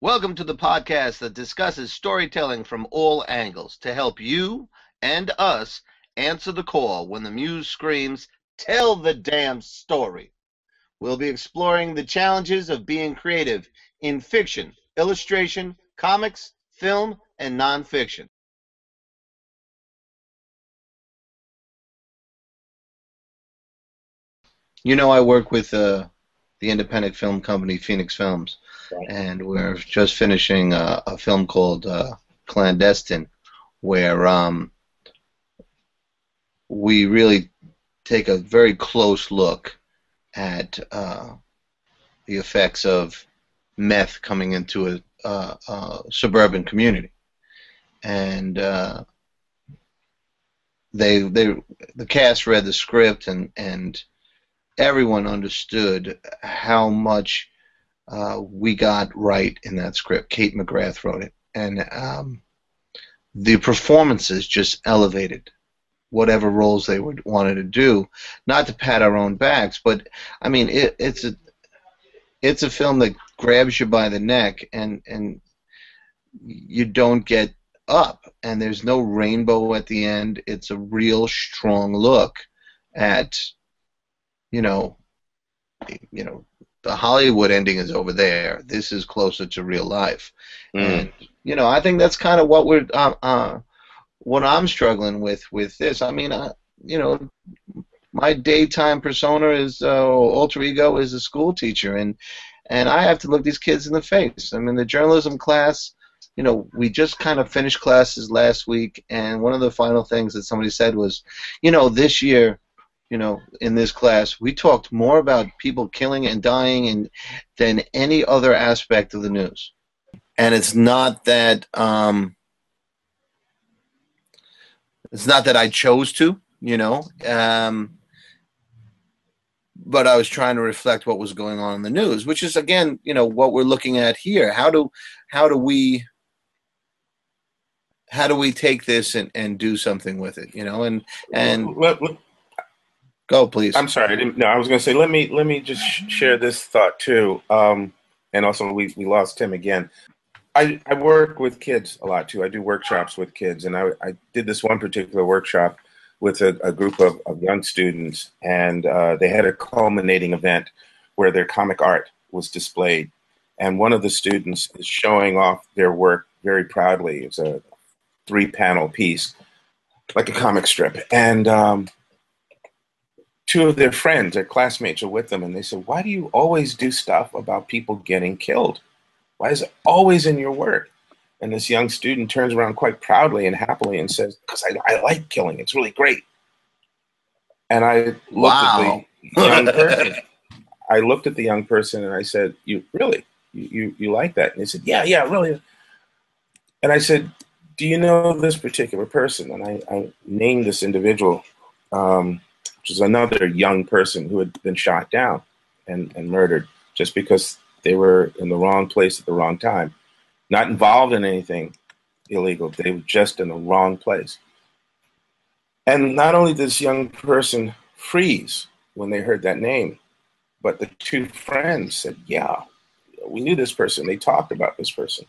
Welcome to the podcast that discusses storytelling from all angles to help you and us answer the call when the muse screams, "Tell the damn story." We'll be exploring the challenges of being creative in fiction, illustration, comics, film, and nonfiction. I work with the independent film company Phoenix Films, Right. and we're just finishing a film called Clandestine, where we really take a very close look at the effects of meth coming into a suburban community, and the cast read the script, and everyone understood how much we got right in that script. Kate McGrath wrote it, and the performances just elevated whatever roles they wanted to do. Not to pat our own backs, but I mean, it's a film that grabs you by the neck, and you don't get up, and there's no rainbow at the end. It's a real strong look at you know the Hollywood ending is over there. This is closer to real life, Mm. and I think that's kind of what I'm struggling with this. I mean, my daytime persona is alter ego is a school teacher, and I have to look these kids in the face. I mean, the journalism class. We just kind of finished classes last week, and one of the final things that somebody said was, this year, in this class, we talked more about people killing and dying than any other aspect of the news. And it's not that I chose to, but I was trying to reflect what was going on in the news, which is again, what we're looking at here. How do we take this and do something with it, and go, please. I'm sorry, I didn't. No, I was going to say let me just share this thought too. And also, we lost Tim again. I work with kids a lot too. I do workshops with kids, and I did this one particular workshop with a group of young students, and they had a culminating event where their comic art was displayed, and one of the students is showing off their work very proudly. It's a 3-panel piece, like a comic strip, and two of their friends, their classmates, are with them, and they said, "Why do you always do stuff about people getting killed? Why is it always in your work?" And this young student turns around quite proudly and happily and says, "Because I like killing. It's really great." And I looked at the Wow. young person. I looked at the young person and I said, "You really? You like that?" And he said, "Yeah, yeah, really." And I said, "Do you know this particular person?" And I named this individual, which is another young person who had been shot down and murdered just because they were in the wrong place at the wrong time. Not involved in anything illegal. They were just in the wrong place. And not only did this young person freeze when they heard that name, but the two friends said, "Yeah, we knew this person. They talked about this person."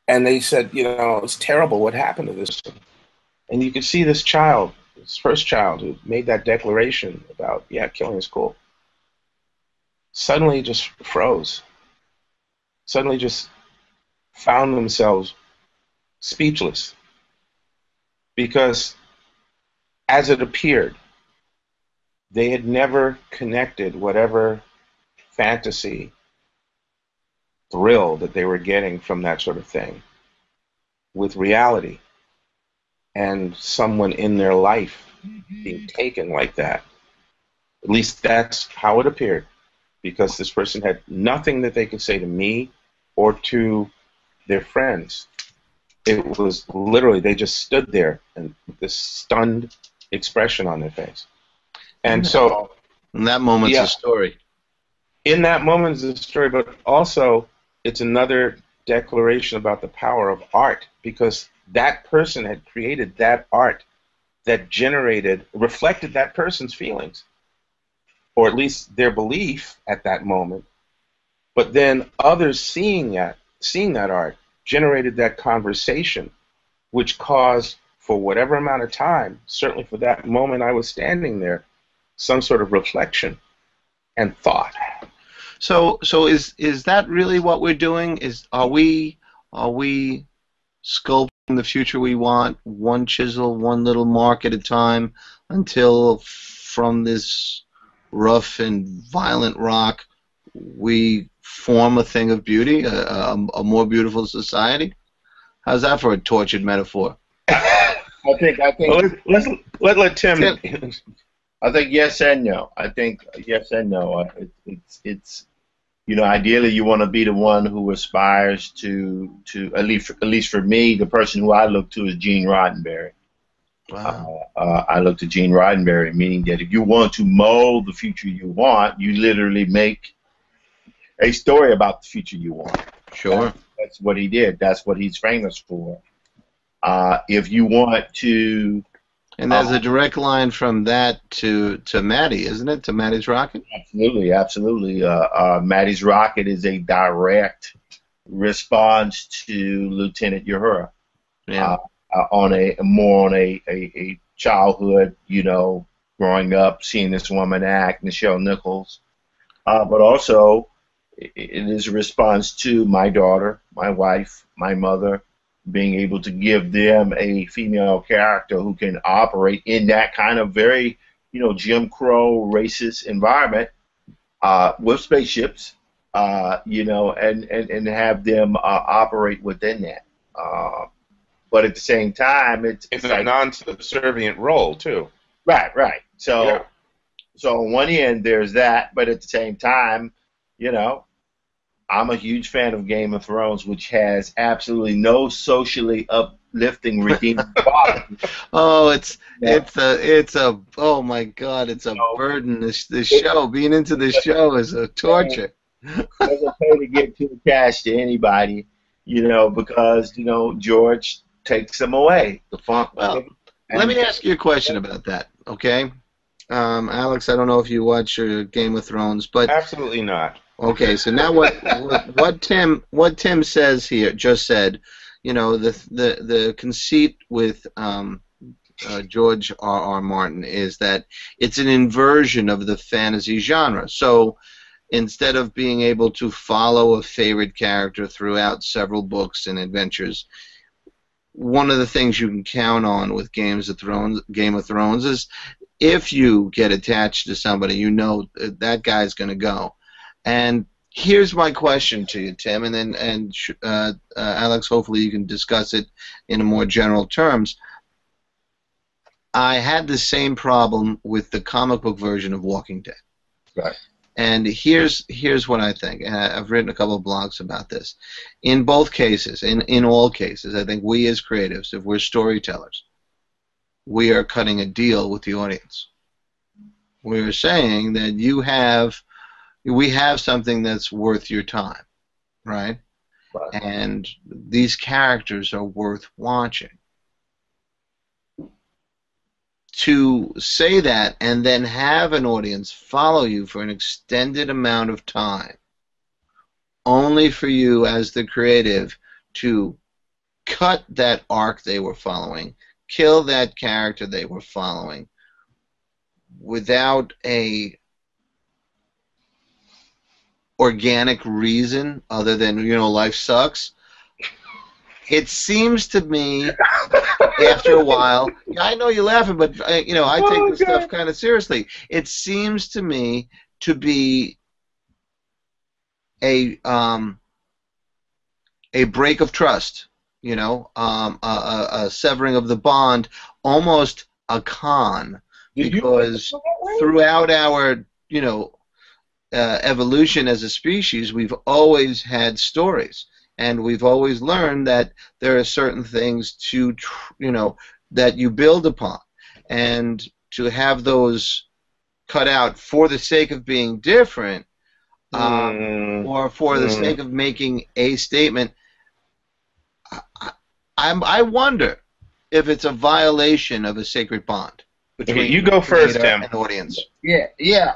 And they said, "It's terrible what happened to this person." And you could see this child, his first child, who made that declaration about, yeah, killing is cool, suddenly just froze. Suddenly just found themselves speechless. Because as it appeared, they had never connected whatever fantasy thrill that they were getting from that sort of thing with reality and someone in their life being taken like that. At least that's how it appeared, because this person had nothing that they could say to me or to their friends. It was literally, they just stood there and with this stunned expression on their face. And so, In that moment's yeah, a story. in that moment is a story, but also it's another declaration about the power of art, because that person had created that art that reflected that person's feelings, or at least their belief at that moment, But then others seeing that art generated that conversation, which caused, for whatever amount of time, certainly for that moment I was standing there, some sort of reflection and thought. So is that really what we're doing? Are we sculpting the future we want, one chisel, one little mark at a time, until from this rough and violent rock we form a thing of beauty, a more beautiful society? How's that for a tortured metaphor? I think Well, let Tim. I think yes and no. I think yes and no. It's ideally you want to be the one who aspires to at least for me, the person who I look to is Gene Roddenberry. Wow. I look to Gene Roddenberry, meaning that if you want to mold the future you want, you literally make a story about the future you want. Sure. That's what he did. That's what he's famous for. If you want to... And there's a direct line from that to Maddie, isn't it? To Maddie's Rocket? Absolutely, absolutely. Maddie's Rocket is a direct response to Lieutenant Uhura. Yeah. On a childhood, growing up, seeing this woman act, Nichelle Nichols. But also, it is a response to my daughter, my wife, my mother, being able to give them a female character who can operate in that kind of very, Jim Crow racist environment with spaceships, and have them operate within that. But at the same time, it's a non-subservient role too. Right. So on one end there's that, but at the same time, I'm a huge fan of Game of Thrones, which has absolutely no socially uplifting, redeeming quality. Oh, it's a oh my God, it's a burden. This show, being into this show is a torture. It doesn't pay to get too attached to anybody, because George takes them away. Well, let me ask you a question about that, okay? Alex, I don't know if you watch Game of Thrones, but absolutely not. Okay, so now what Tim says here just said, the conceit with George R.R. Martin is that it's an inversion of the fantasy genre. So instead of being able to follow a favorite character throughout several books and adventures, one of the things you can count on with Game of Thrones is if you get attached to somebody, that guy's going to go. And here's my question to you, Tim, and Alex, hopefully you can discuss it in a more general terms. I had the same problem with the comic book version of Walking Dead. Right. And here's what I think. And I've written a couple of blogs about this. In both cases, in all cases, I think we as creatives, if we're storytellers, we are cutting a deal with the audience. We're saying that we have something that's worth your time, right? And these characters are worth watching. To say that and then have an audience follow you for an extended amount of time, only for you as the creative to cut that arc they were following, kill that character they were following, without a organic reason other than life sucks. It seems to me after a while, I know you're laughing, but I take this stuff kind of seriously. It seems to me to be a break of trust, a severing of the bond, almost a con, because throughout our evolution as a species, we've always had stories, and we've always learned that there are certain things that you build upon, and to have those cut out for the sake of being different, or for the sake of making a statement, I wonder if it's a violation of a sacred bond between you go first, Tim. and audience. Yeah.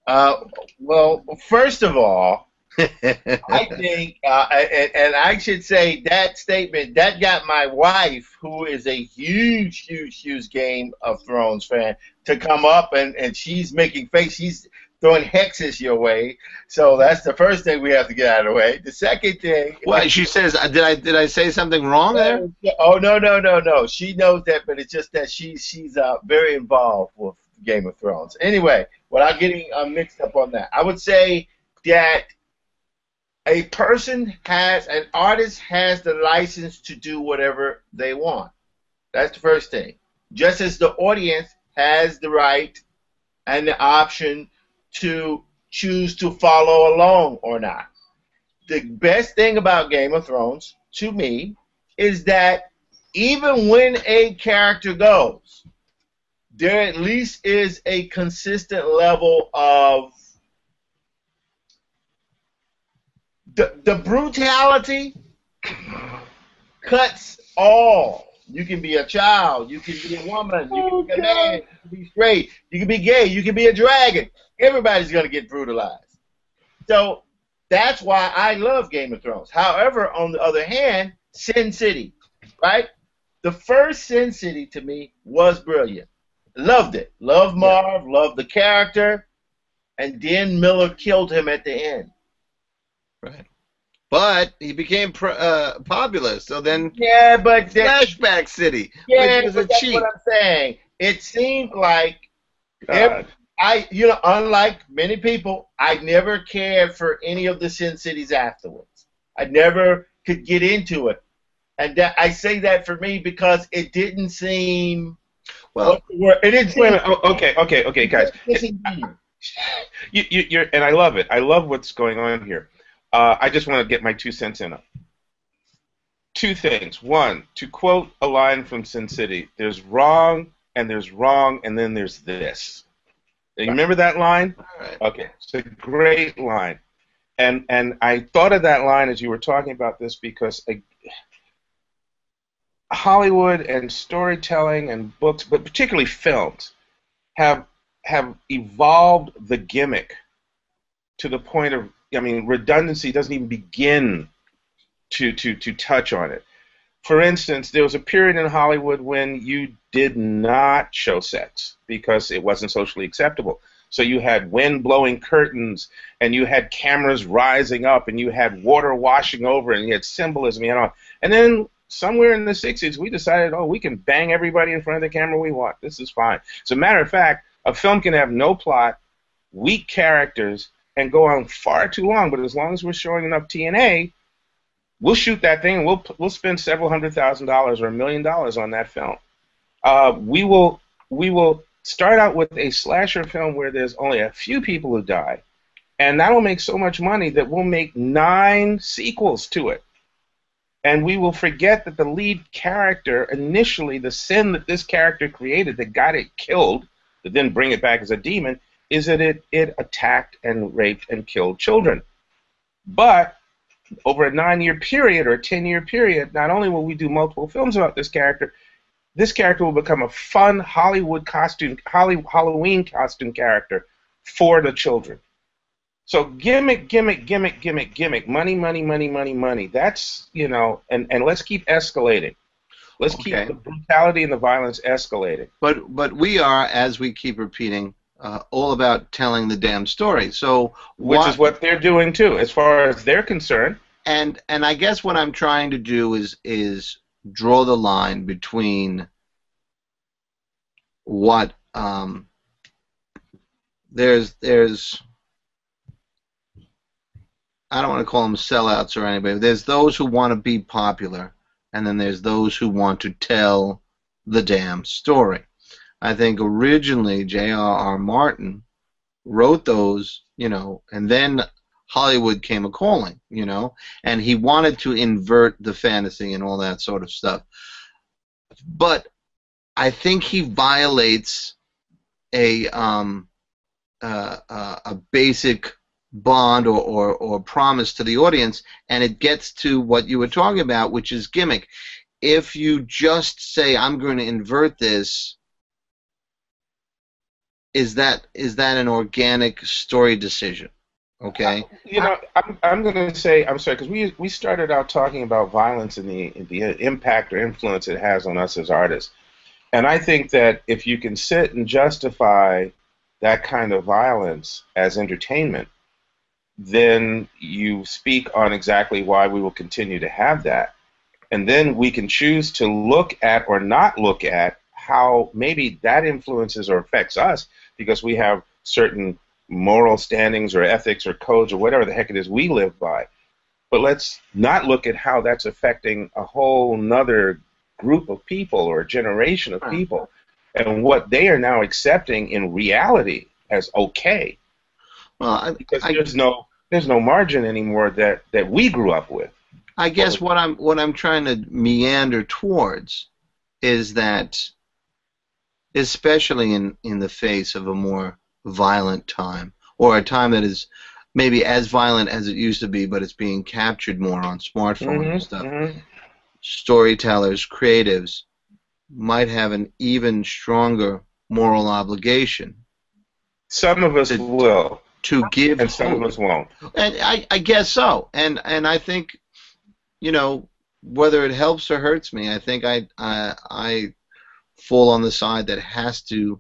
Uh, well, first of all, I think, and I should say that statement that got my wife, who is a huge, huge, huge Game of Thrones fan, to come up and she's making face. She's throwing hexes your way. So that's the first thing we have to get out of the way. The second thing, Well, she says, did I say something wrong there? oh no, no, no, no. She knows that, but it's just that she's very involved with Game of Thrones. Anyway, without getting mixed up on that, I would say that an artist has the license to do whatever they want. That's the first thing. Just as the audience has the right and the option to choose to follow along or not. The best thing about Game of Thrones, to me, is that even when a character goes, there at least is a consistent level of the brutality cuts all. You can be a child, you can be a woman, you can be a man, you can be straight, you can be gay, you can be a dragon. Everybody's going to get brutalized. So that's why I love Game of Thrones. However, on the other hand, Sin City, right? The first Sin City to me was brilliant. Loved it. Loved Marv, loved the character, and then Miller killed him at the end. Right. But he became popular, so then Yeah, but Flashback City, yeah, which was a that's cheat. what I'm saying. It seemed like God. unlike many people, I never cared for any of the Sin Cities afterwards. I never could get into it, and I say that for me because it didn't seem. Well, It didn't seem. Wait a minute. Okay, guys. You're, and I love it. I love what's going on here. I just want to get my 2 cents in. Two things. One, to quote a line from Sin City, there's wrong, and then there's this. You remember that line? all right. Okay, it's a great line. And I thought of that line as you were talking about this because Hollywood and storytelling and books, but particularly films, have evolved the gimmick to the point of, I mean, redundancy doesn't even begin to touch on it. For instance, there was a period in Hollywood when you did not show sex because it wasn't socially acceptable. So you had wind blowing curtains, and you had cameras rising up, and you had water washing over, and you had symbolism and all. And then somewhere in the 60s, we decided, oh, we can bang everybody in front of the camera we want. This is fine. As a matter of fact, a film can have no plot, weak characters, and go on far too long. But as long as we're showing enough TNA, we'll shoot that thing, and we'll spend several $100,000 or $1 million on that film. We will start out with a slasher film where there's only a few people who die, and that'll make so much money that we'll make 9 sequels to it. And we will forget that the lead character, initially, the sin that this character created that got it killed, that then bring it back as a demon, is that it attacked and raped and killed children. But over a 9-year period or a 10-year period, not only will we do multiple films about this character will become a fun Halloween costume character for the children. So gimmick, money. That's, and let's keep escalating. Let's keep the brutality and the violence escalating. But we are, as we keep repeating, all about telling the damn story. So which is what they're doing too, as far as they're concerned. And I guess what I'm trying to do is draw the line between what there's I don't want to call them sellouts or anybody. There's those who want to be popular, and then there's those who want to tell the damn story. I think originally J.R.R. Martin wrote those, and then Hollywood came a-calling, and he wanted to invert the fantasy and all that sort of stuff. But I think he violates a basic bond or promise to the audience, and it gets to what you were talking about, which is gimmick. If you just say, I'm going to invert this, is that an organic story decision? Okay. I'm going to say, I'm sorry, because we started out talking about violence and the impact or influence it has on us as artists. And I think that if you can sit and justify that kind of violence as entertainment, then you speak on exactly why we will continue to have that. And then we can choose to look at or not look at how maybe that influences or affects us because we have certain moral standings or ethics or codes or whatever the heck it is we live by. But let's not look at how that's affecting a whole nother group of people or a generation of people and what they are now accepting in reality as okay. Well, because there's no margin anymore that we grew up with. I guess what I'm trying to meander towards is that, especially in the face of a more violent time, or a time that is maybe as violent as it used to be, but it's being captured more on smartphones and stuff, storytellers, creatives might have an even stronger moral obligation. Some of us will. To give and some hope. Of us won't. And I guess so. And I think, whether it helps or hurts me, I think I fall on the side that has to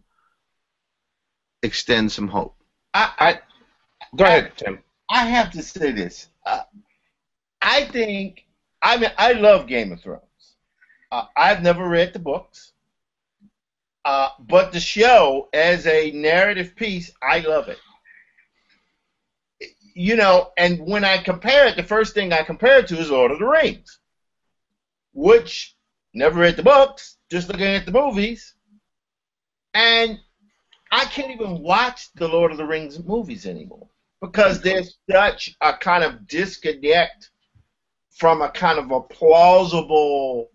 extend some hope. Go ahead, Tim. I have to say this. I love Game of Thrones. I've never read the books. But the show, as a narrative piece, I love it. And when I compare it, the first thing I compare it to is Lord of the Rings, which never read the books, just looking at the movies. And I can't even watch the Lord of the Rings movies anymore because there's such a kind of disconnect from a kind of a plausible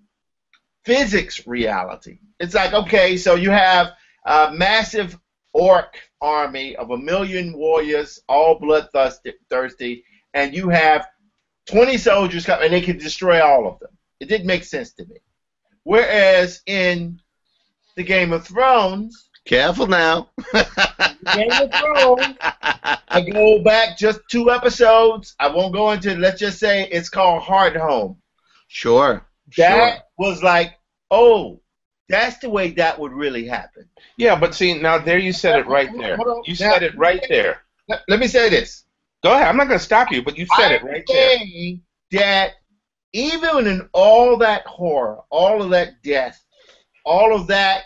physics reality. It's like, okay, so you have a massive orc army of 1 million warriors, all bloodthirsty, and you have 20 soldiers come and they can destroy all of them. It didn't make sense to me. Whereas in the Game of Thrones, careful now. Game of Thrones, I go back just 2 episodes. I won't go into. Let's just say it's called Hardhome. Sure. That was like, oh, that's the way that would really happen. Yeah, but see, now there you said it right there. You said it right there. Let me say this. Go ahead. I'm not going to stop you, but you said it right there. I'm saying that even in all that horror, all of that death, all of that,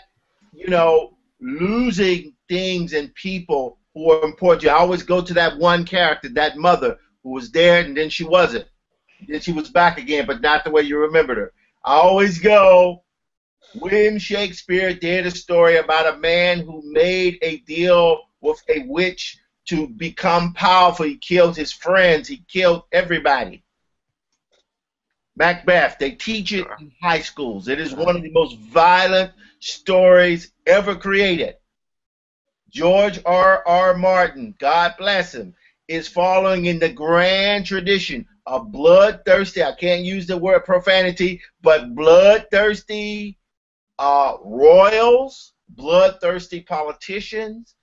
losing things and people who are important to you. I always go to that one character, that mother who was there and then she wasn't. Then she was back again, but not the way you remembered her. I always go, William Shakespeare did a story about a man who made a deal with a witch to become powerful. He killed his friends. He killed everybody. Macbeth, they teach it in high schools. It is one of the most violent stories ever created. George R.R. Martin, God bless him, is following in the grand tradition of bloodthirsty, I can't use the word profanity, but bloodthirsty royals, bloodthirsty politicians.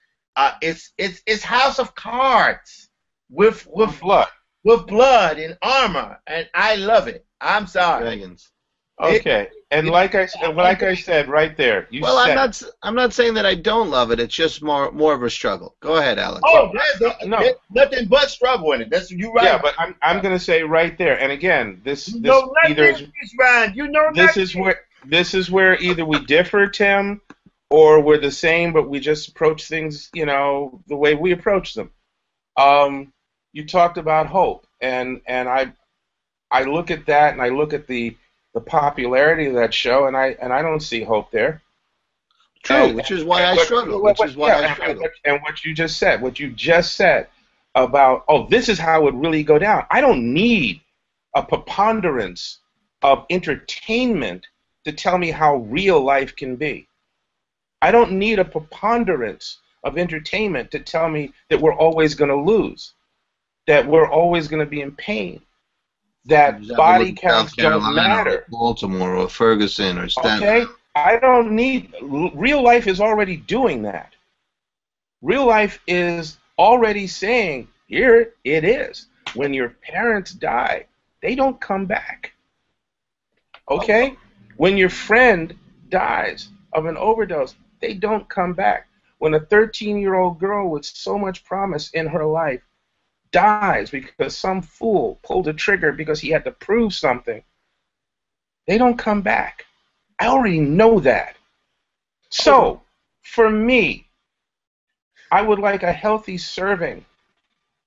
It's House of Cards with blood and armor, and I love it. I'm sorry. Dragons. Okay, like I said right there. I'm not saying that I don't love it. It's just more of a struggle. Go ahead, Alex. Oh, there's nothing but struggle in it. That's you right. Yeah, but I'm going to say right there. And again, this is where either we differ, Tim, or we're the same, but we just approach things, the way we approach them. You talked about hope, and I look at that, and I look at the popularity of that show, and I don't see hope there. True, which is why I struggle. And what you just said about, this is how it would really go down. I don't need a preponderance of entertainment to tell me how real life can be. I don't need a preponderance of entertainment to tell me that we're always going to lose, that we're always going to be in pain, that body counts don't matter. Baltimore or Ferguson or Stanford. Okay, I don't need. Real life is already doing that. Real life is already saying, here it is. When your parents die, they don't come back. Okay? When your friend dies of an overdose, they don't come back. When a 13-year-old girl with so much promise in her life dies because some fool pulled a trigger because he had to prove something, they don't come back. I already know that. So, for me, I would like a healthy serving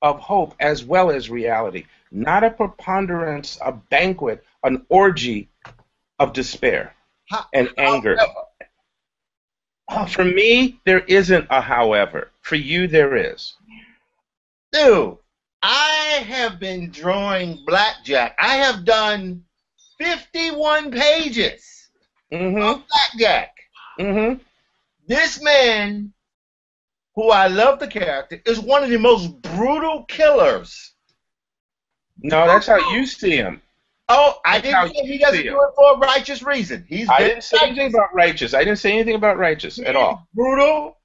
of hope as well as reality, not a preponderance, a banquet, an orgy of despair and anger. For me, there isn't a however. For you, there is. Dude, I have been drawing blackjack. I have done 51 pages of blackjack. This man, who I love the character, is one of the most brutal killers. No, that's how you see him. Oh, I didn't say he doesn't do it for a righteous reason. I didn't say anything about righteous. I didn't say anything about righteous at all. Brutal.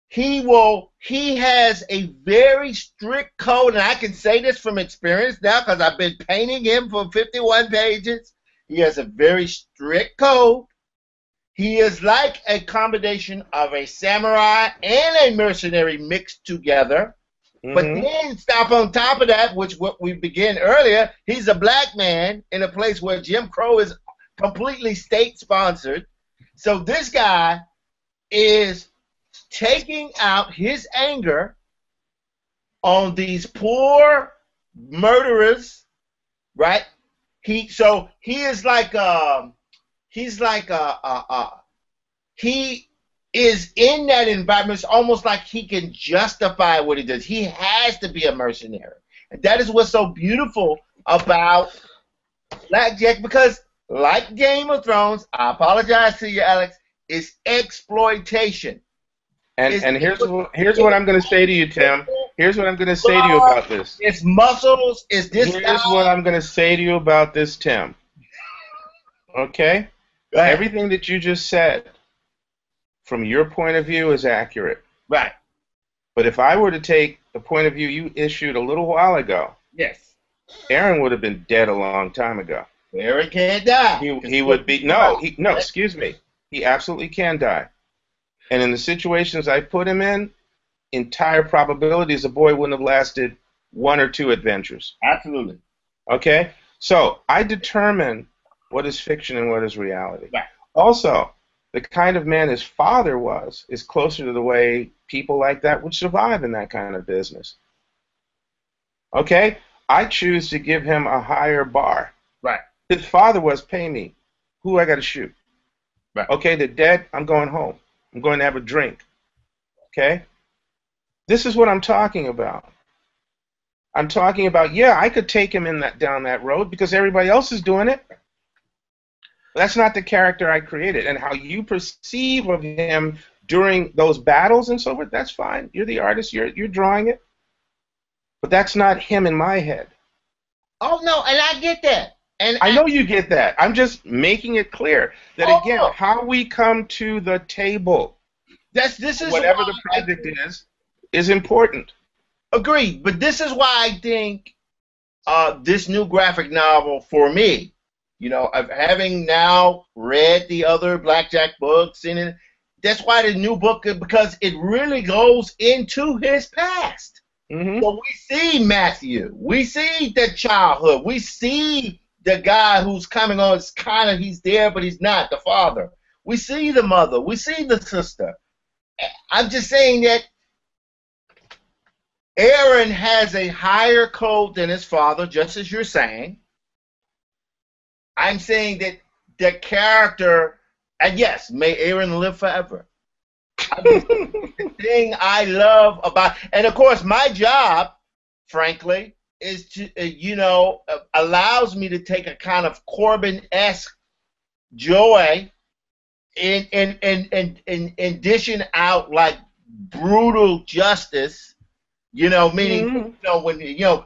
He has a very strict code, and I can say this from experience now because I've been painting him for 51 pages. He has a very strict code. He is like a combination of a samurai and a mercenary mixed together. But then stop on top of that, which what we began earlier, he's a black man in a place where Jim Crow is completely state-sponsored. So this guy is taking out his anger on these poor murderers, right? He is like he is in that environment. It's almost like he can justify what he does. He has to be a mercenary. And that is what's so beautiful about blackjack, because like Game of Thrones, I apologize to you, Alex, it's exploitation. And here's what I'm going to say to you, Tim. Here's what I'm going to say to you about this. It's muscles. It's this. Here's what I'm going to say to you about this, Tim. Okay? Everything that you just said, from your point of view, is accurate. Right. But if I were to take the point of view you issued a little while ago, yes, Aaron would have been dead a long time ago. Aaron can't die. He would be excuse me. He absolutely can die. And in the situations I put him in, entire probabilities the boy wouldn't have lasted 1 or 2 adventures. Absolutely. Okay? So I determine what is fiction and what is reality. Right. Also, the kind of man his father was is closer to the way people like that would survive in that kind of business. Okay? I choose to give him a higher bar. Right. His father was, pay me. Who I got to shoot? Right. Okay, they're dead. I'm going home. I'm going to have a drink. Okay? This is what I'm talking about. I'm talking about, yeah, I could take him down that road because everybody else is doing it. That's not the character I created. And how you perceive of him during those battles and so forth, that's fine. You're the artist. You're drawing it. But that's not him in my head. Oh, no, and I get that. And I know you get that. I'm just making it clear that, again, how we come to the table, this is whatever the project is important. Agreed. But this is why I think this new graphic novel, for me, of having now read the other blackjack books, and that's why the new book, because it really goes into his past. Mm-hmm. So we see Matthew, we see the childhood, we see the guy who's coming on. It's kind of, he's there, but he's not, the father. We see the mother, we see the sister. I'm just saying that Aaron has a higher code than his father, just as you're saying. I'm saying that the character, and yes, may Aaron live forever. The thing I love about, and of course, my job, frankly, is to, allows me to take a kind of Corbin-esque joy in dishing out like brutal justice. Meaning, when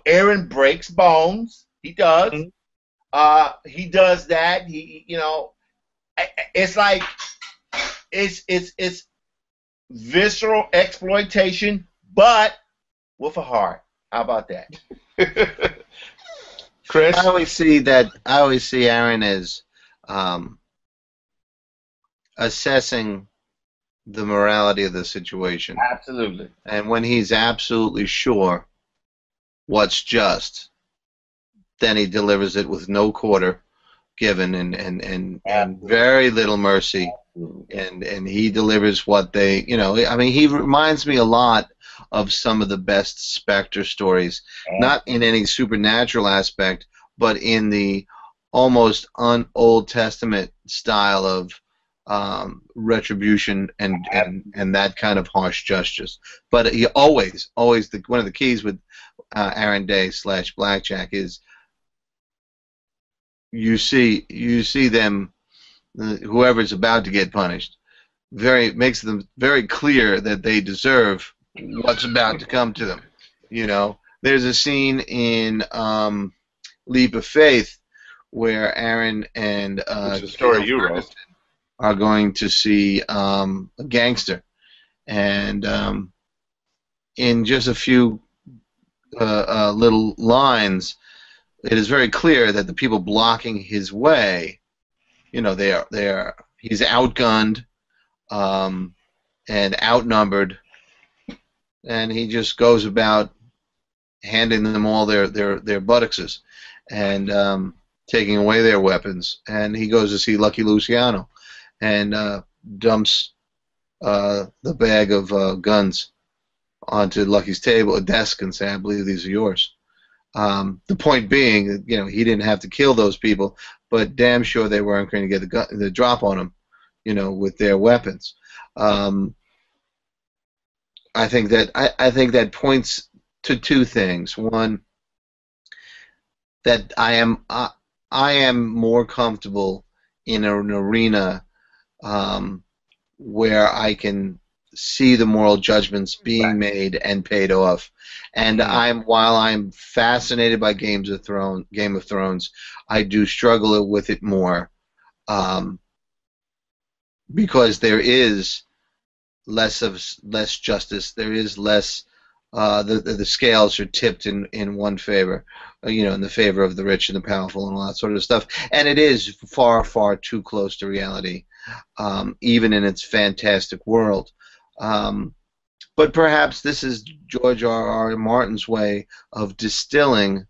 Aaron breaks bones, he does. Mm-hmm. He does that. It's like it's visceral exploitation, but with a heart. How about that? Chris? I always see Aaron as um, assessing the morality of the situation. Absolutely. And when he's absolutely sure what's just, then he delivers it with no quarter given and very little mercy. And he delivers what they, I mean, he reminds me a lot of some of the best Spectre stories, not in any supernatural aspect, but in the almost Old Testament style of retribution and that kind of harsh justice. But he always one of the keys with Aaron Day / Blackjack is you see them, whoever's about to get punished, makes them very clear that they deserve what's about to come to them. There's a scene in Leap of Faith where Aaron and Which is a story you wrote, are going to see a gangster, and in just a few little lines, it is very clear that the people blocking his way, he's outgunned and outnumbered, and he just goes about handing them all their buttocks and taking away their weapons. And he goes to see Lucky Luciano and dumps the bag of guns onto Lucky's desk and say, "I believe these are yours." The point being, he didn't have to kill those people, but damn sure they weren't going to get the drop on him, with their weapons. I think that points to two things. One, that I am more comfortable in an arena where I can see the moral judgments being made and paid off. And while I'm fascinated by Game of Thrones, I do struggle with it more because there is less justice. There is less. The scales are tipped in one favor, in the favor of the rich and the powerful and all that sort of stuff. And it is far, far too close to reality, even in its fantastic world. But perhaps this is George R. Martin's way of distilling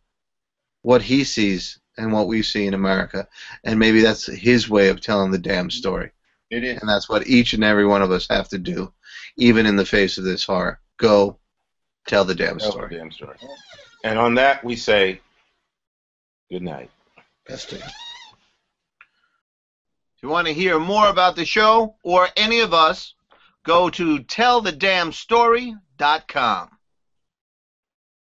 what he sees and what we see in America. And maybe that's his way of telling the damn story. It is. And that's what each and every one of us have to do, even in the face of this horror. Go tell the damn story. Tell the damn story. And on that, we say good night. Best day. If you want to hear more about the show or any of us, go to tellthedamnstory.com.